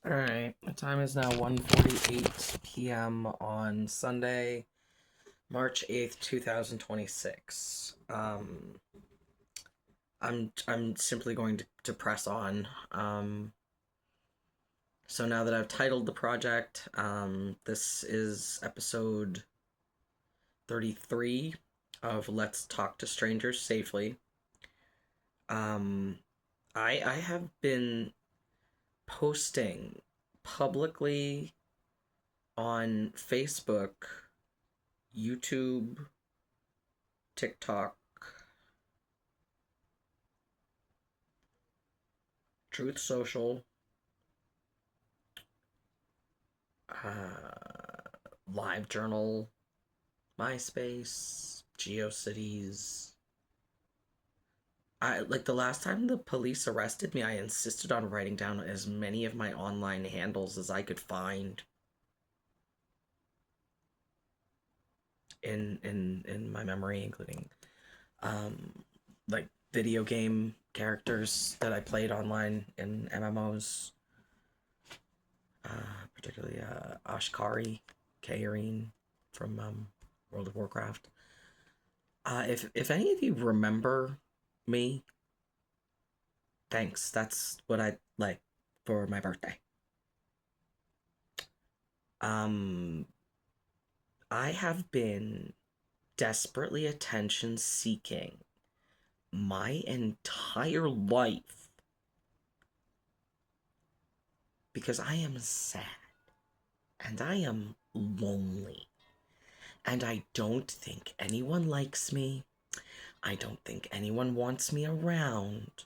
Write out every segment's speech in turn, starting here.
Alright, the time is now 1:48 p.m. on Sunday, March 8th, 2026. I'm simply going to press on. So now that I've titled the project, this is episode 33 of Let's Talk to Strangers Safely. I have been posting publicly on Facebook, YouTube, TikTok, Truth Social, Live Journal, MySpace, GeoCities. The last time the police arrested me, I insisted on writing down as many of my online handles as I could find in my memory, including like video game characters that I played online in MMOs, particularly Ashkari, Kairine from World of Warcraft. If any of you remember me, thanks. That's what I like for my birthday. I have been desperately attention seeking my entire life because I am sad and I am lonely and I don't think anyone likes me. I don't think anyone wants me around,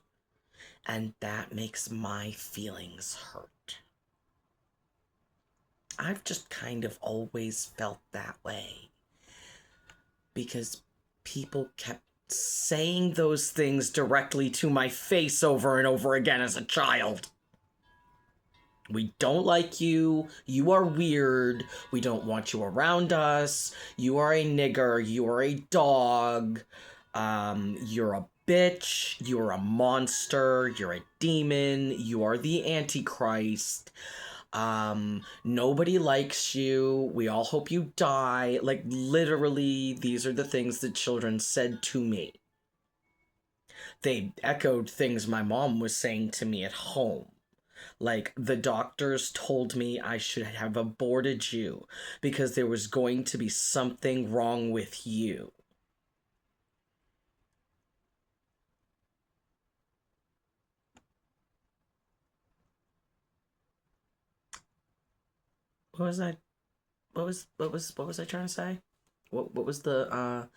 and that makes my feelings hurt. I've just kind of always felt that way because people kept saying those things directly to my face over and over again as a child. We don't like you. You are weird. We don't want you around us. You are a nigger. You are a dog. You're a bitch. You're a monster. You're a demon. You are the Antichrist. Nobody likes you. We all hope you die. Like, literally, these are the things that children said to me. They echoed things my mom was saying to me at home. Like, the doctors told me I should have aborted you because there was going to be something wrong with you. What was I? What was I trying to say? What was the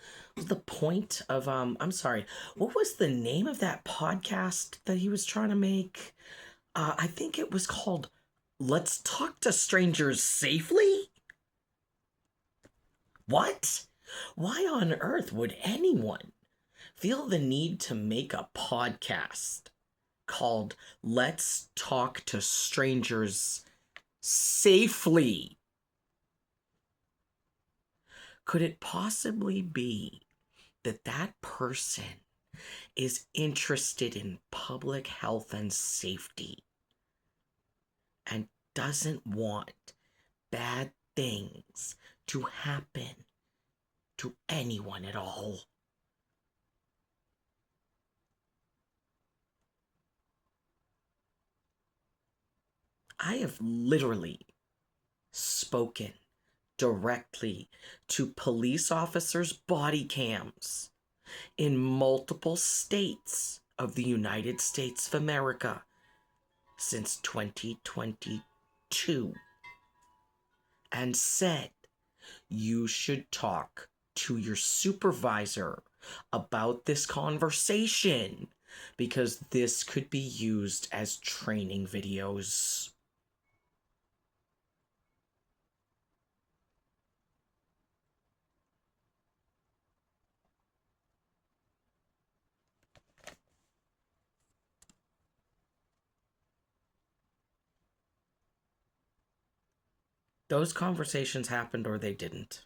point of I'm sorry. What was the name of that podcast that he was trying to make? I think it was called Let's Talk to Strangers Safely? What? Why on earth would anyone feel the need to make a podcast called Let's Talk to Strangers Safely? Could it possibly be that that person is interested in public health and safety and doesn't want bad things to happen to anyone at all? I have literally spoken directly to police officers' body cams in multiple states of the United States of America since 2022 and said, you should talk to your supervisor about this conversation because this could be used as training videos. Those conversations happened or they didn't.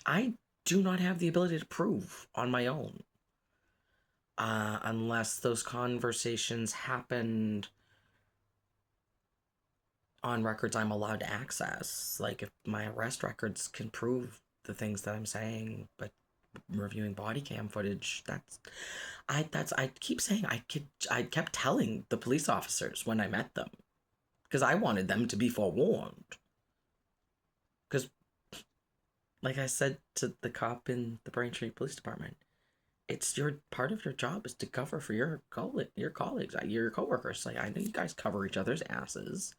I do not have the ability to prove on my own. Unless those conversations happened on records I'm allowed to access. Like, if my arrest records can prove the things that I'm saying, but reviewing body cam footage, I keep saying, I kept telling the police officers when I met them, because I wanted them to be forewarned. Because, like I said to the cop in the Braintree Police Department, it's your part of your job is to cover for your colleagues, your coworkers. Like, I know you guys cover each other's asses.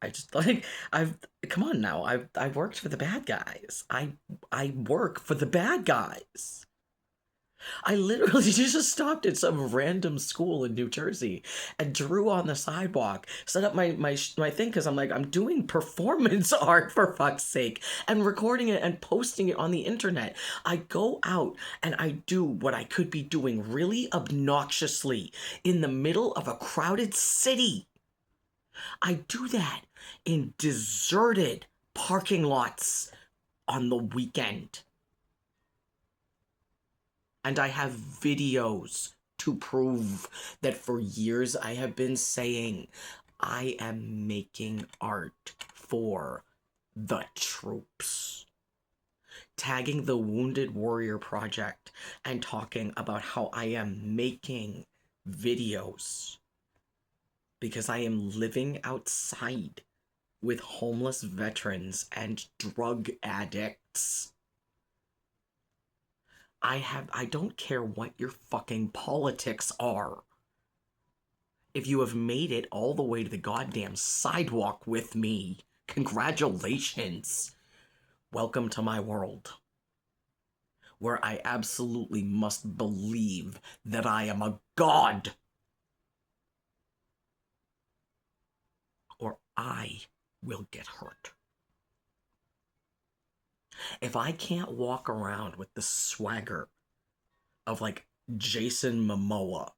I just like I've come on now. I've worked for the bad guys. I work for the bad guys. I literally just stopped at some random school in New Jersey and drew on the sidewalk, set up my thing, because I'm like, I'm doing performance art, for fuck's sake, and recording it and posting it on the internet. I go out and I do what I could be doing really obnoxiously in the middle of a crowded city. I do that in deserted parking lots on the weekend. And I have videos to prove that for years I have been saying I am making art for the troops. Tagging the Wounded Warrior Project and talking about how I am making videos because I am living outside with homeless veterans and drug addicts. I don't care what your fucking politics are. If you have made it all the way to the goddamn sidewalk with me, congratulations. Welcome to my world, where I absolutely must believe that I am a god, or I will get hurt. If I can't walk around with the swagger of, like, Jason Momoa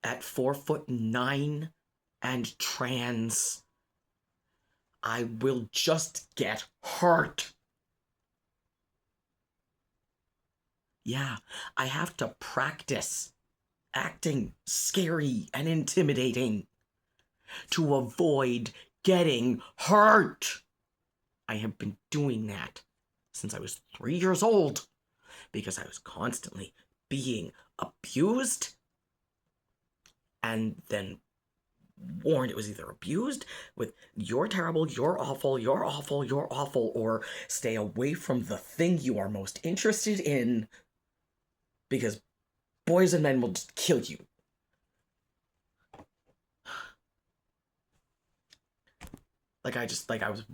at 4'9" and trans, I will just get hurt. Yeah, I have to practice acting scary and intimidating to avoid getting hurt. I have been doing that since I was 3 years old because I was constantly being abused and then warned. It was either abused with "you're terrible, you're awful, you're awful, you're awful," or "stay away from the thing you are most interested in because boys and men will just kill you." I was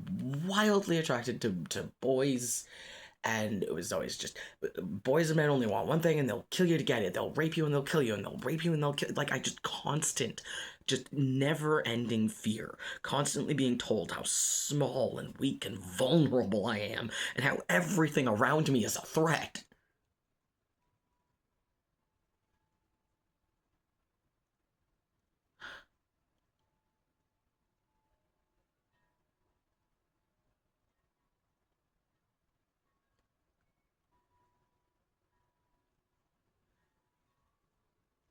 wildly attracted to boys, and it was always just, boys and men only want one thing and they'll kill you to get it. They'll rape you and they'll kill you, and they'll rape you and they'll kill. Like, I just constant, just never-ending fear, constantly being told how small and weak and vulnerable I am, and how everything around me is a threat.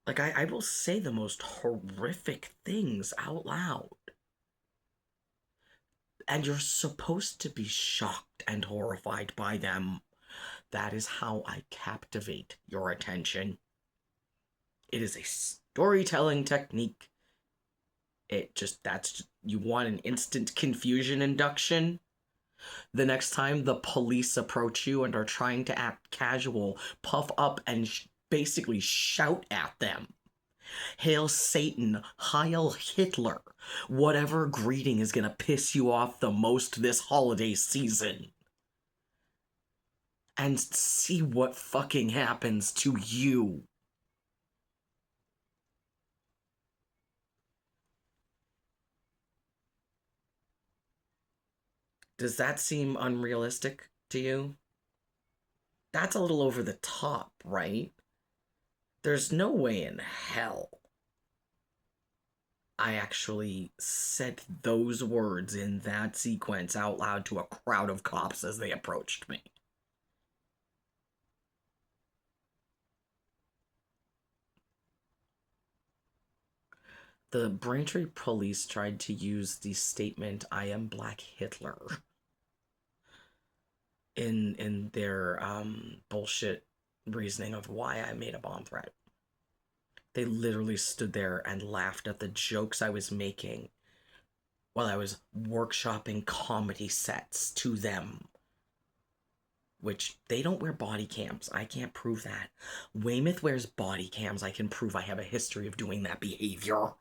Like, I will say the most horrific things out loud. And you're supposed to be shocked and horrified by them. That is how I captivate your attention. It is a storytelling technique. You want an instant confusion induction? The next time the police approach you and are trying to act casual, puff up and basically shout at them. Hail Satan, Heil Hitler, whatever greeting is gonna piss you off the most this holiday season. And see what fucking happens to you. Does that seem unrealistic to you? That's a little over the top, right? There's no way in hell I actually said those words in that sequence out loud to a crowd of cops as they approached me. the Braintree police tried to use the statement "I am Black Hitler" in their bullshit reasoning of why I made a bomb threat. They literally stood there and laughed at the jokes I was making while I was workshopping comedy sets to them. Which, they don't wear body cams. I can't prove that. Weymouth wears body cams. I can prove I have a history of doing that behavior.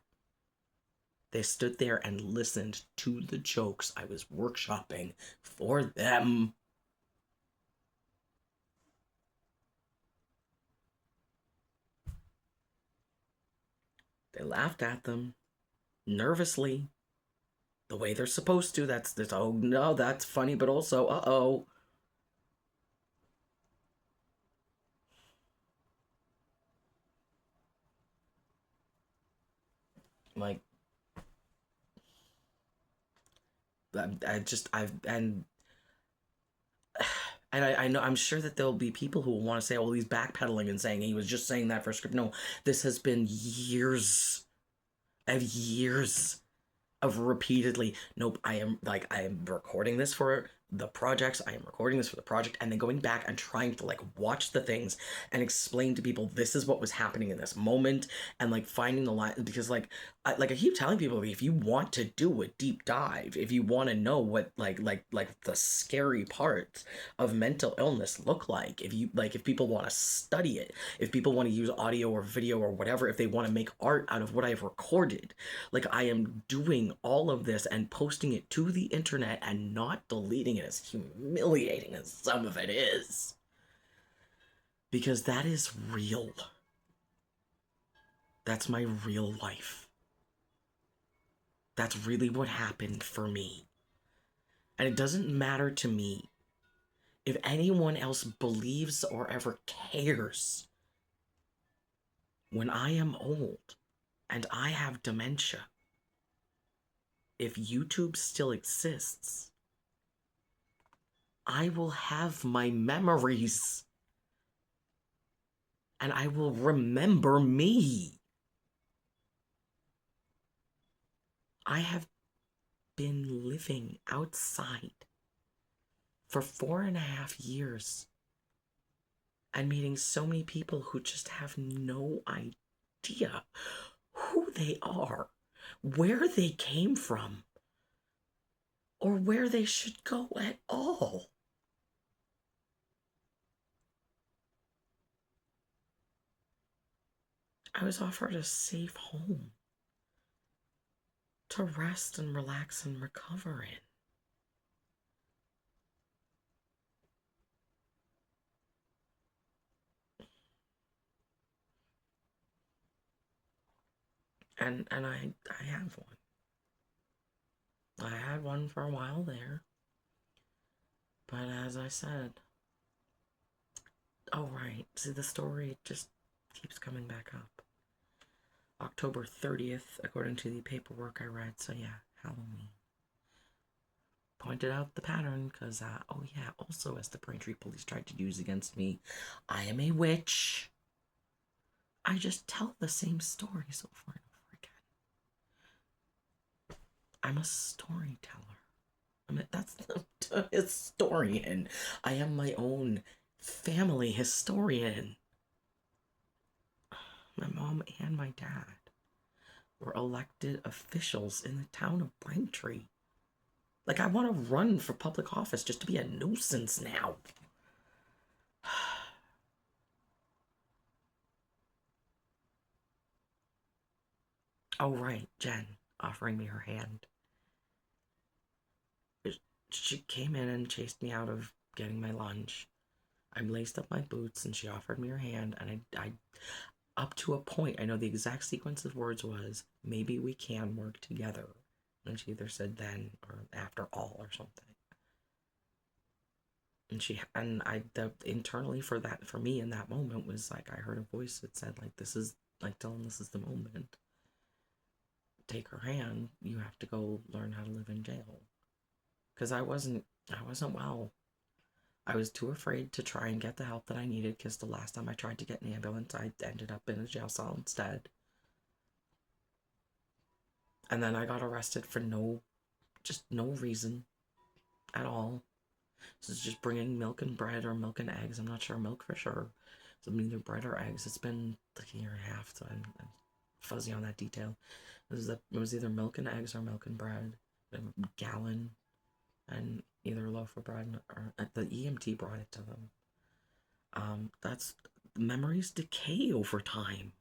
They stood there and listened to the jokes I was workshopping for them. They laughed at them, nervously, the way they're supposed to. That's this, oh no, that's funny, but also, uh-oh. Like, I know, I'm sure that there'll be people who will want to say, well, he's backpedaling and saying he was just saying that for script. No, this has been years of repeatedly, nope, I am recording this for the projects, I am recording this for the project, and then going back and trying to like watch the things and explain to people this is what was happening in this moment, and like finding the line, because I keep telling people, if you want to do a deep dive, if you want to know what like the scary parts of mental illness look like, if people want to study it, if people want to use audio or video or whatever, if they want to make art out of what I've recorded, like I am doing all of this and posting it to the internet and not deleting it, as humiliating as some of it is. Because that is real. That's my real life. That's really what happened for me. And it doesn't matter to me if anyone else believes or ever cares. When I am old and I have dementia, if YouTube still exists, I will have my memories. And I will remember me. I have been living outside for 4.5 years and meeting so many people who just have no idea who they are, where they came from, or where they should go at all. I was offered a safe home to rest and relax and recover in. And I have one. I had one for a while there. But as I said, oh right, see, the story just keeps coming back up. October 30th, according to the paperwork I read, so yeah, Halloween. Pointed out the pattern, because, oh yeah, also as the Braintree police tried to use against me, I am a witch. I just tell the same stories over and over again. I'm a storyteller. That's a historian. I am my own family historian. My mom and my dad were elected officials in the town of Braintree. Like, I want to run for public office just to be a nuisance now. Oh, right, Jen offering me her hand. She came in and chased me out of getting my lunch. I laced up my boots and she offered me her hand, and I up to a point, I know the exact sequence of words was, maybe we can work together. And she either said then or after all or something. And internally for me in that moment was like, I heard a voice that said, like, this is, like, tell him this is the moment. Take her hand. You have to go learn how to live in jail. Because I wasn't well. I was too afraid to try and get the help that I needed, because the last time I tried to get an ambulance, I ended up in a jail cell instead. And then I got arrested for just no reason at all. So it's just bringing milk and bread or milk and eggs. I'm not sure. Milk for sure. So either bread or eggs. It's been like a year and a half, so I'm fuzzy on that detail. It was either milk and eggs or milk and bread. A gallon and either a loaf of bread or the EMT brought it to them. That's memories decay over time.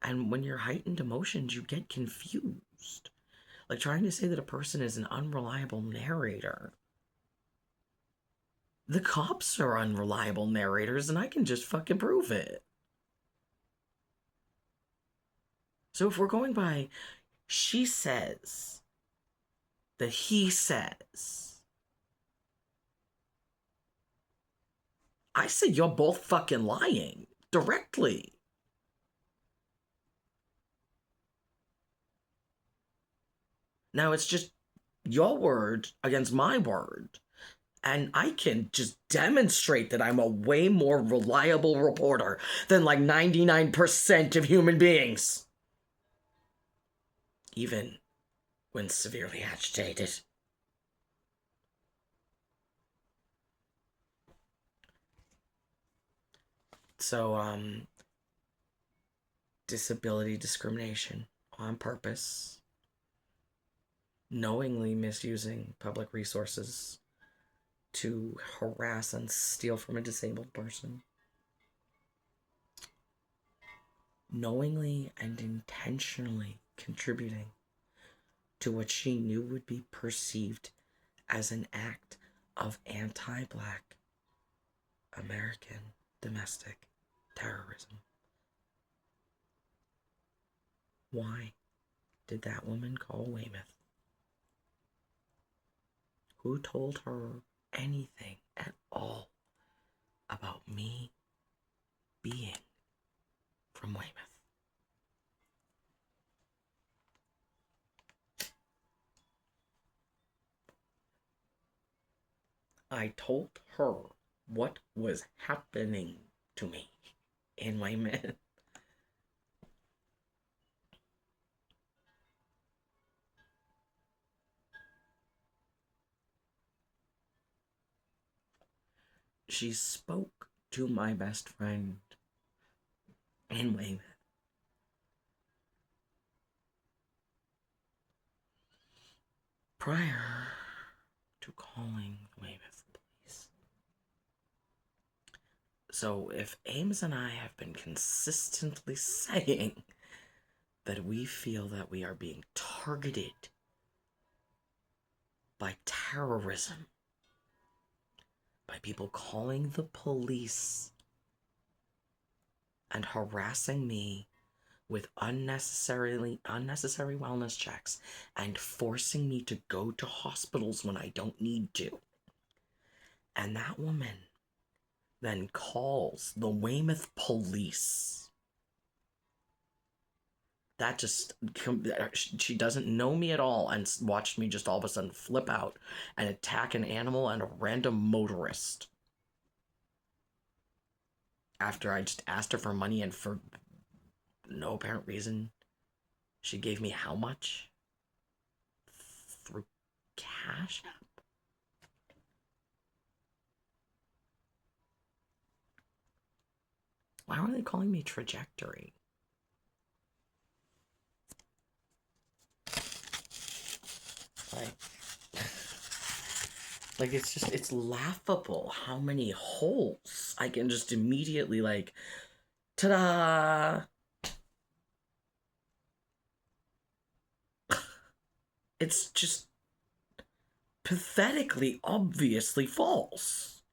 And when you're heightened emotions, you get confused. Like trying to say that a person is an unreliable narrator. The cops are unreliable narrators, and I can just fucking prove it. So if we're going by she says, that he says, I say you're both fucking lying directly. Now it's just your word against my word. And I can just demonstrate that I'm a way more reliable reporter than like 99% of human beings. Even when severely agitated. So, disability discrimination on purpose, knowingly misusing public resources to harass and steal from a disabled person, knowingly and intentionally contributing to what she knew would be perceived as an act of anti-Black American domestic terrorism. Why did that woman call Weymouth? Who told her anything at all about me being from Weymouth? I told her what was happening to me in Weymouth. She spoke to my best friend in Weymouth. Prior to calling Weymouth police. So if Ames and I have been consistently saying that we feel that we are being targeted by terrorism, by people calling the police and harassing me with unnecessary wellness checks and forcing me to go to hospitals when I don't need to. And that woman then calls the Weymouth police. That just, she doesn't know me at all and watched me just all of a sudden flip out and attack an animal and a random motorist. After I just asked her for money and for no apparent reason, she gave me how much? Through Cash App? Why were they calling me Trajectory? Like it's laughable how many holes I can just immediately like, ta-da! It's just pathetically obviously false.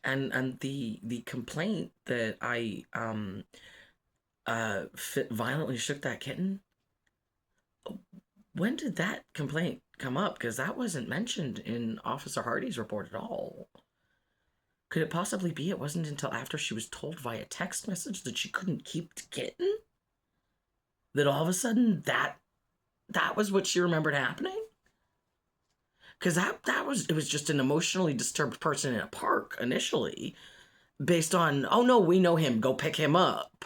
And the complaint that I violently shook that kitten, when did that complaint come up? Because that wasn't mentioned in Officer Hardy's report at all. Could it possibly be it wasn't until after she was told via text message that she couldn't keep the kitten that all of a sudden that was what she remembered happening? Because it was just an emotionally disturbed person in a park initially, based on, oh no, we know him, go pick him up.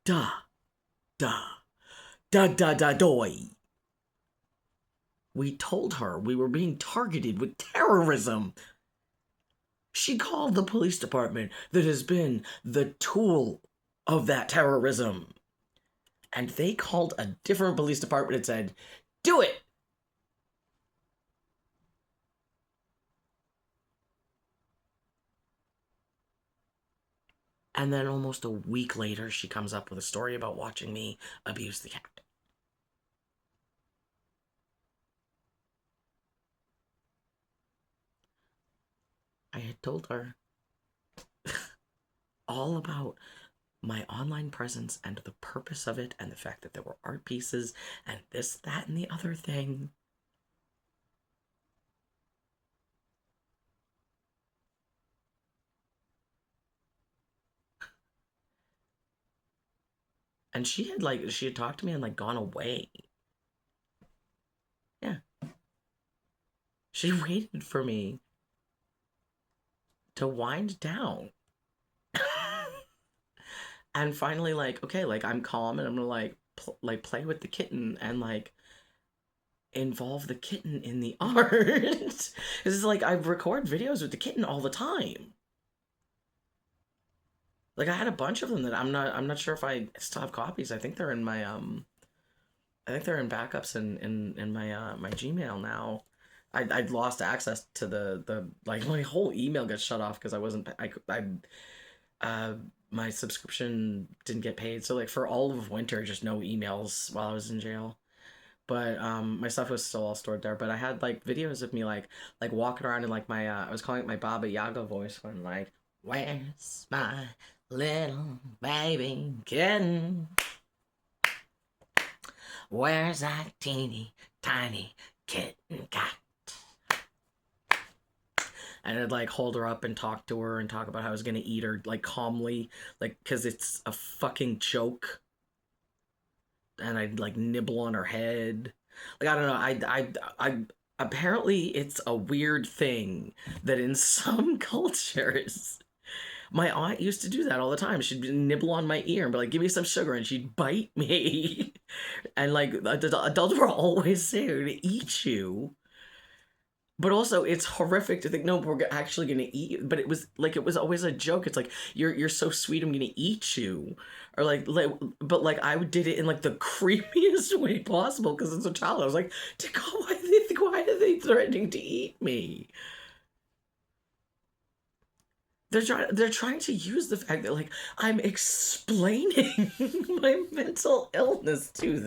Da, da, da, da, da, doy. We told her we were being targeted with terrorism. She called the police department that has been the tool of that terrorism. And they called a different police department and said, do it. And then almost a week later, she comes up with a story about watching me abuse the cat. I had told her all about my online presence and the purpose of it and the fact that there were art pieces and this, that, and the other thing. And she had talked to me and gone away. Yeah. She waited for me to wind down. And finally, okay, I'm calm and I'm gonna play with the kitten and involve the kitten in the art. It's I record videos with the kitten all the time. I had a bunch of them that I'm not sure if I still have copies. I think they're in my I think they're in backups in my my Gmail now. I'd lost access to the my whole email got shut off because I wasn't my subscription didn't get paid, so for all of winter just no emails while I was in jail. But my stuff was still all stored there. But I had videos of me walking around in my I was calling it my Baba Yaga voice when where's my little baby kitten? Where's that teeny tiny kitten cat? And I'd hold her up and talk to her and talk about how I was gonna eat her calmly, because it's a fucking joke. And I'd nibble on her head. I don't know. I apparently it's a weird thing that in some cultures, my aunt used to do that all the time. She'd nibble on my ear and be like, "Give me some sugar," and she'd bite me. And adults were always there to eat you. But also, it's horrific to think, no, we're actually gonna eat you. But it was always a joke. It's you're so sweet, I'm gonna eat you, or but I did it in the creepiest way possible because it's a child. I was like, why are they threatening to eat me? They're trying to use the fact that I'm explaining my mental illness to them.